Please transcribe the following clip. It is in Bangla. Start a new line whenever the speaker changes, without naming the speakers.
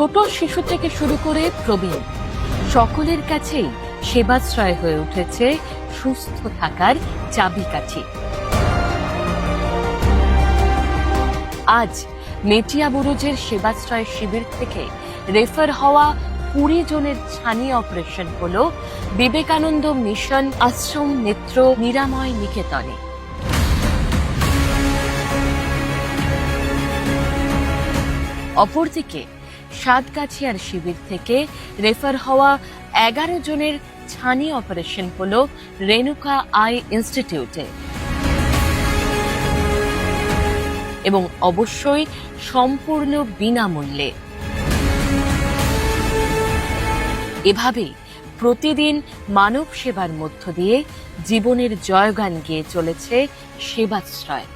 ছোট শিশু থেকে শুরু করে প্রবীণ সকলের কাছেই সেবাশ্রয় হয়ে উঠেছে সুস্থ থাকার চাবিকাঠি। আজ মেটিয়া বুরুজের সেবাশ্রয় শিবির থেকে রেফার হওয়া 20 জনের ছানি অপারেশন হলো বিবেকানন্দ মিশন আশ্রম নেত্র নিরাময় নিকেতনে। অপরদিকে সাতগাছিয়ার শিবির থেকে রেফার হওয়া 11 জনের ছানি অপারেশন হলো রেণুকা আই ইনস্টিটিউটে, এবং অবশ্যই সম্পূর্ণ বিনামূল্যে। এভাবেই প্রতিদিন মানব সেবার মধ্য দিয়ে জীবনের জয়গান গেয়ে চলেছে সেবাশ্রয়।